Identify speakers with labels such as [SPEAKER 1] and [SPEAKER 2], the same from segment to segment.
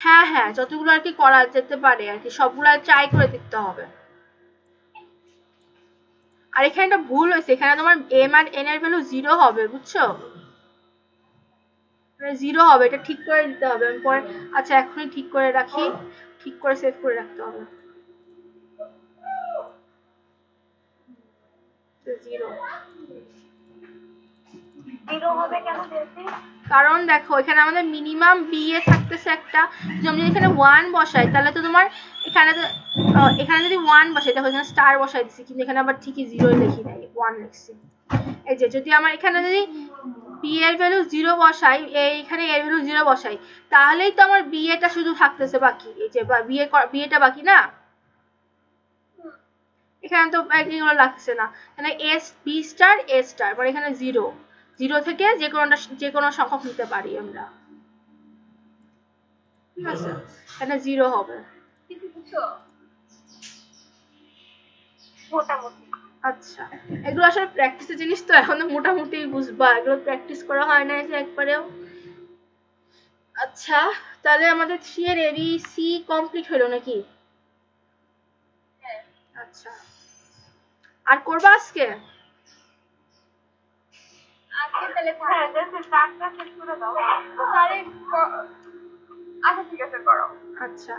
[SPEAKER 1] হ্যাঁ হ্যাঁ, যতগুলো আর কি করা যেতে পারে আর কি সবগুলো ট্রাই করে দেখতে হবে। আর এখানে একটা ভুল হয়েছে, এখানে তোমার m আর n এর ভ্যালু 0 হবে, বুঝছো? 0 হবে, এটা ঠিক করে দিতে হবে। আমি পরে আচ্ছা এখনই ঠিক করে রাখি, ঠিক করে সেভ করে রাখতে হবে। 0
[SPEAKER 2] হবে কেন বেশি?
[SPEAKER 1] কারণ দেখো এখানে আমাদের মিনিমাম বি এ থাকতেছে একটা, যদি এখানে 1 বসাই তাহলে তো তোমার এখানে তো এখানে যদি 1 বসাই দেখো এখানে স্টার বসাই দিছি, কিন্তু এখানে আবার ঠিকই 0 লিখি নাই, 1 লিখছি। এই যে যদি আমার এখানে যদি বি এর ভ্যালু 0 বসাই, এইখানে এর ভ্যালু 0 বসাই, তাহলেই তো আমার বি এটা শুধু থাকতেছে বাকি, এই যে বি এটা বাকি না, এখানে তো এগুলো লাগছে না, মানে এস বি স্টার এ স্টার, মানে এখানে 0 0 থেকে যে কোনো সংখ্যক নিতে পারি আমরা, ঠিক আছে? এখানে 0 হবে।
[SPEAKER 2] মোটামুটি
[SPEAKER 1] আচ্ছা, এগুলো আসলে প্র্যাকটিসের জিনিস তো, এখন তো মোটামুটি বুঝবা, এগুলো প্র্যাকটিস করা হয় না যে একবারেও। আচ্ছা, তাহলে আমাদের 3 এর ABC কমপ্লিট হলো নাকি? আচ্ছা, আর করবা আজকে?
[SPEAKER 2] আজকে তাহলে হ্যাঁ জাস্ট স্টার্টটা শেষ করে দাও, তাহলে আচ্ছা ঠিক আছে করো।
[SPEAKER 1] আচ্ছা,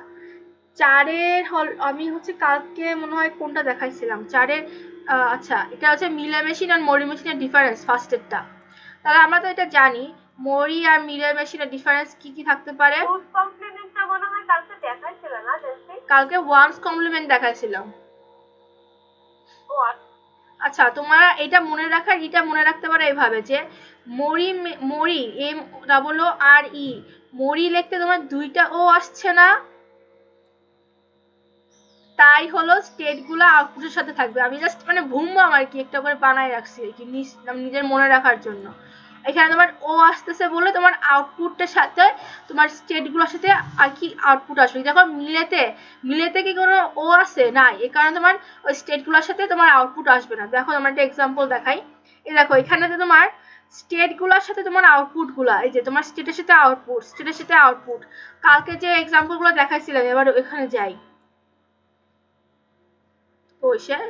[SPEAKER 1] 4 এর আমি হচ্ছে কালকে মনে হয় কোনটা দেখাইছিলাম 4 এর, আচ্ছা এটা হচ্ছে মিলে মেশিন আর মরি মেশিনের ডিফারেন্স, ফার্স্ট এরটা। তাহলে আমরা তো এটা জানি মরি আর মিলে মেশিনের ডিফারেন্স কি কি থাকতে পারে।
[SPEAKER 2] টুস কমপ্লিমেন্টটা মনে হয় কালকে দেখাইছিল না জাস্ট?
[SPEAKER 1] কালকে ওয়ান্স কমপ্লিমেন্ট দেখাইছিলাম।
[SPEAKER 2] ও
[SPEAKER 1] আচ্ছা, তোমরা এটা মনে রাখতে পারো এইভাবে যে মরি MOORE মরি লিখতে তোমার দুইটা ও আসছে না, তাই হলো স্টেট গুলো আউটপুটের সাথে থাকবে। আমি জাস্ট মানে ভুমবাম আর কি, একটা করে বানাই রাখছি আর কি নিজের মনে রাখার জন্য। এখানে তোমার ও আসতেছে বলে তোমার আউটপুটের সাথে তোমার স্টেট গুলোর সাথে আর কি আউটপুট আসবে। দেখো মিলেতে কি কোনো ও আছে না, এই কারণে তোমার ওই স্টেট গুলোর সাথে তোমার আউটপুট আসবে না। দেখো আমার একটা এক্সাম্পল দেখাই, এই দেখো এখানে তোমার স্টেট গুলোর সাথে তোমার আউটপুট গুলা, এই যে তোমার স্টেটের সাথে আউটপুট কালকে যে এক্সাম্পল গুলো দেখাইছিলাম, এবার এখানে যাই।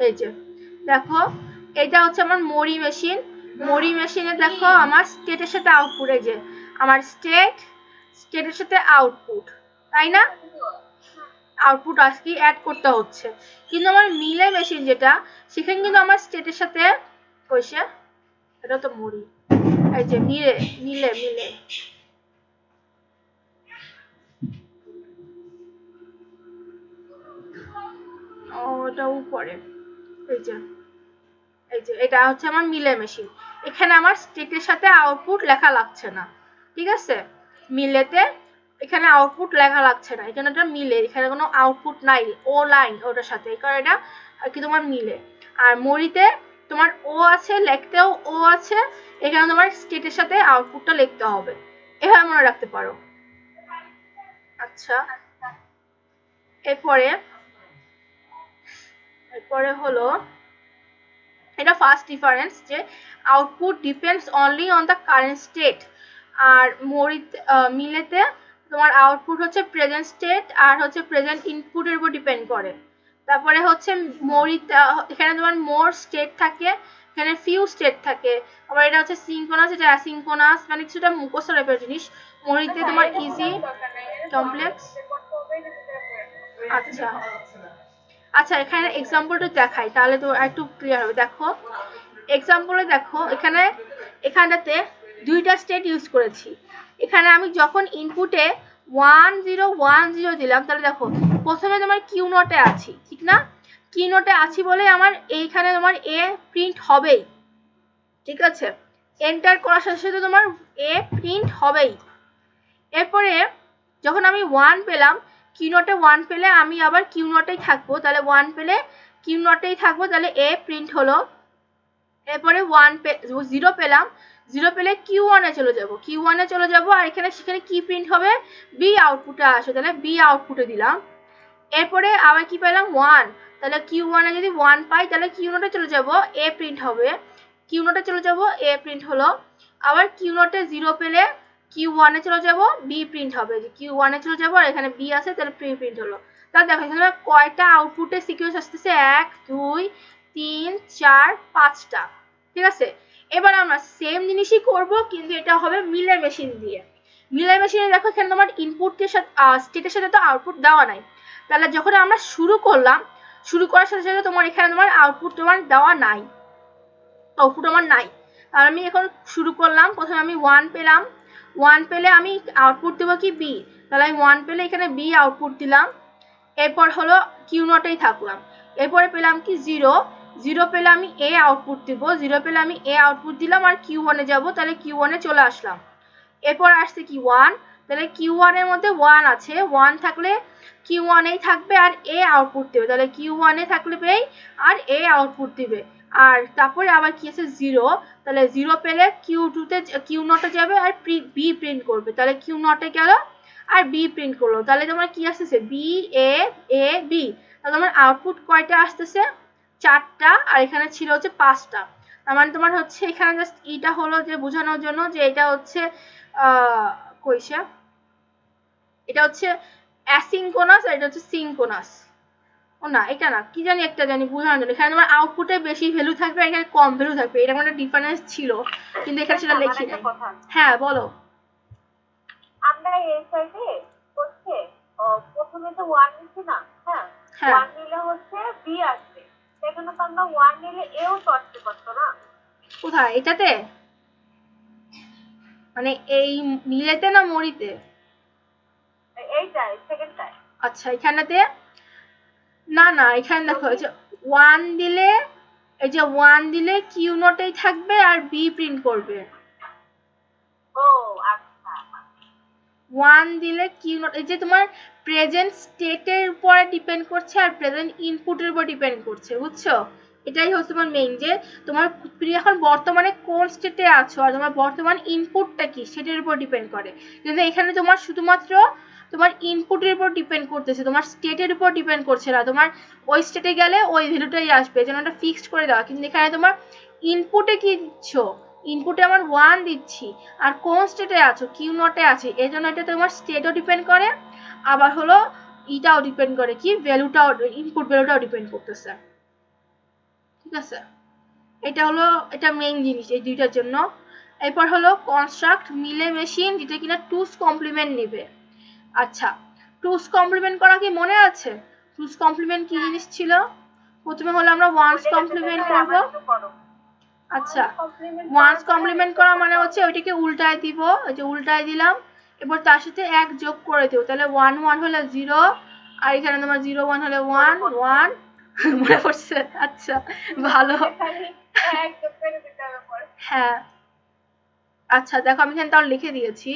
[SPEAKER 1] এই যে দেখো এটা হচ্ছে আমার মরি মেশিনে দেখো আমার স্টেটের সাথে আউটপুট, এই যে আমার স্টেটের সাথে আউটপুট, তাই না? আউটপুট আজকে অ্যাড করতে হচ্ছে, কিন্তু আমার মিলে মেশিন যেটা, সেখানে কিন্তু আমার স্টেটের সাথে কইছে, এটা তো মরি, এই যে মিলে ওটা উপরে, এই যে এটা হচ্ছে আমার মিলে মেশিন। এখানে আমার স্টেটের সাথে আউটপুট লেখা লাগছে না, ঠিক আছে? মিলেতে এখানে আউটপুট লেখা লাগছে না, এখানে এটা মিলে, এখানে কোনো আউটপুট নাই, ও লাইন ওটার সাথে, এই কারণে এটা আর কি তোমার মিলে। আর মরিতে তোমার ও আছে, লিখতেও ও আছে, এখানে তোমার স্টেটের সাথে আউটপুটটা লিখতে হবে, এভাবে মনে রাখতে পারো। আচ্ছা, এরপরে হলো এটা ফার্স্ট ডিফারেন্স, যে output depends only on the current state. আর মিলেতে তোমার আউটপুট হচ্ছে প্রেজেন্ট স্টেট আর হচ্ছে প্রেজেন্ট ইনপুটের উপর ডিপেন্ড করে। তারপরে হচ্ছে এখানে তোমার মোর স্টেট থাকে, এখানে ফিউ স্টেট থাকে। আবার এটা হচ্ছে সিনক্রোনাস, এটা অ্যাসিনক্রোনাস, মানে কিছুটা মুখস্থ টাইপের জিনিস। মরিতে তোমার ইজি, কমপ্লেক্স। আচ্ছা আচ্ছা, এখানে এক্সাম্পলটা দেখাই তাহলে তো একটু ক্লিয়ার হবে। দেখো এক্সাম্পলে দেখো এখানটাতে দুইটা স্টেট ইউজ করেছি। এখানে আমি যখন ইনপুটে 1010 দিলাম, তাহলে দেখো প্রথমে তোমার কিউ নোটে আছি, ঠিক না? কিউ নোটে আছি বলে আমার এইখানে তোমার এ প্রিন্ট হবেই, ঠিক আছে? এন্টার করার সাথে সাথে তোমার এ প্রিন্ট হবেই। এরপরে যখন আমি 1 পেলাম, কিউ নোটে 1 পেলে আমি আবার কিউ নোটেই থাকবো, তাহলে 1 পেলে কিউ নোটেই থাকবো, তাহলে এ প্রিন্ট হলো। এরপরে 0 পেলাম, 0 পেলে Q1 এ চলে যাব, আর সেখানে কি প্রিন্ট হবে, বি আউটপুটে আসে, তাহলে বি আউটপুটে দিলাম। এরপরে আবার কি পেলাম 1, তাহলে Q1 এ যদি 1 পাই তাহলে কিউ নোটে চলে যাব, এ প্রিন্ট হবে, কিউ নোটে চলে যাব, এ প্রিন্ট হলো। আবার কিউ নোটে 0 পেলে Q1 এ চলে যাব, B প্রিন্ট হবে, যে Q1 এ চলে যাব আর এখানে B আছে, তাহলে প্রিন্ট হলো। তাহলে দেখো এখানে কয়টা আউটপুটের সিকোয়েন্স আসতেছে, 1 2 3 4 5টা। ঠিক আছে, এবার আমরা সেম জিনিসই করব, কিন্তু এটা হবে মিলার মেশিন দিয়ে। মিলার মেশিনে দেখো এখানে তোমার ইনপুটের সাথে স্টেটের সাথে তো আউটপুট দেওয়া নাই, তাহলে যখন আমরা শুরু করলাম, শুরু করার সাথে সাথে তোমার এখানে তোমার আউটপুট তোমার দেওয়া নাই, আউটপুট আমার নাই। আর আমি এখন শুরু করলাম, প্রথমে আমি 1 পেলাম, 1 পেলে আমি আউটপুট দেবো কি B, তাহলে আমি 1 পেলে এখানে B আউটপুট দিলাম। এরপর হলো Q0 এই থাকলাম, এরপরে পেলাম কি 0, 0 পেলে আমি A আউটপুট দিব, 0 পেলে আমি A আউটপুট দিলাম আর Q1 এ যাব, তাহলে Q1 এ চলে আসলাম। এরপর আসছে কি 1, তাহলে Q1 এর মধ্যে 1 আছে, 1 থাকলে Q1 এই থাকবে আর A আউটপুট দেবে, তাহলে Q1 এ থাকলে আর A আউটপুট দিবে। আর তারপরে আবার কি আছে 0, তাহলে 0 পেলে Q2 তে Q0 এ যাবে আর B প্রিন্ট করবে, তাহলে Q0 এ গেল আর B প্রিন্ট করলো, তাহলে তোমার কি আসতেছে B A A B, তাহলে তোমার আউটপুট কয়টা আসতেছে, 4টা, আর এখানে ছিল হচ্ছে 5টা। তার মানে তোমার হচ্ছে এখানে জাস্ট এটা হলো যে বোঝানোর জন্য যে এটা হচ্ছে কইসা, এটা হচ্ছে অ্যাসিনক্রোনাস আর এটা হচ্ছে সিনক্রোনাস। ও না, এটা না, কি জানি একটা জানি বোঝানোর জন্য, এখানে তোমার আউটপুটে বেশি ভ্যালু থাকবে আর এখানে কম ভ্যালু থাকবে, এটা মানে ডিফারেন্স ছিল, কিন্তু এখানে সেটা লিখি নাই। হ্যাঁ বলো।
[SPEAKER 2] আমরা এই সাইডে হচ্ছে প্রথমে তো 1 নিচ্ছি না, হ্যাঁ 1 নিলে হচ্ছে B আসবে, সেখানে তো আমরা 1 নিলে এও তো আসতে পারতো না।
[SPEAKER 1] কোথায়, এটাতে মানে এই মিলেতে না মরিতে,
[SPEAKER 2] এইটাই সেকেন্ডটাই।
[SPEAKER 1] আচ্ছা এখানেতে না না, এখানে দেখো এই যে 1 দিলে, এই যে 1 দিলে Q0 এই থাকবে আর B প্রিন্ট করবে।
[SPEAKER 2] ও আচ্ছা,
[SPEAKER 1] 1 দিলে Q0, এই যে তোমার প্রেজেন্ট স্টেটের উপরে ডিপেন্ড করছে আর প্রেজেন্ট ইনপুটের উপর ডিপেন্ড করছে, বুঝছো? এটাই হচ্ছে তোমার মেইন, যে তোমার তুমি এখন বর্তমানে কোন স্টেটে আছো আর তোমার বর্তমান ইনপুটটা কি সেটার উপর ডিপেন্ড করে। কিন্তু এখানে তোমার শুধুমাত্র তোমার ইনপুটের উপর ডিপেন্ড করতেছে, তোমার স্টেটের উপর ডিপেন্ড করছে না, তোমার ওই স্টেটে গেলে ওই ভ্যালুটাই আসবে, যেন এটা ফিক্সড করে দেওয়া। কিন্তু এখানে তোমার ইনপুটে কি দিচ্ছ, ইনপুটে আমার 1 দিচ্ছি আর কোন স্টেটে আছো, Q0 এ আছে, এই জন্য এটা তোমার স্টেটও ডিপেন্ড করে, আবার হলো ইটাও ডিপেন্ড করে কি ভ্যালুটাও, ইনপুট ভ্যালুটাও ডিপেন্ড করতেছে। ঠিক আছে, এটা হলো এটা মেইন জিনিস এই দুইটার জন্য। এরপর হলো কনস্ট্রাক্ট মিলে মেশিন, যেটা কিনা টুস কমপ্লিমেন্ট নেবে। আচ্ছা, টুস কমপ্লিমেন্ট করা কি মনে আছে? টুস কমপ্লিমেন্ট কি জিনিস ছিল? প্রথমে হলো আমরা ওয়ান্স কমপ্লিমেন্ট করব। আচ্ছা, ওয়ান্স কমপ্লিমেন্ট করা মানে হচ্ছে ওইটাকে উল্টায় দিব, এই যে উল্টায় দিলাম, এবার তার সাথে 1 যোগ করে দেব, তাহলে 1 1 হলো 0 আর এখানে তোমার 0 1 হলো 1 1 মনে পড়ছে? আচ্ছা ভালো, হ্যাঁ আচ্ছা দেখো আমি এখানে তাও লিখে দিয়েছি।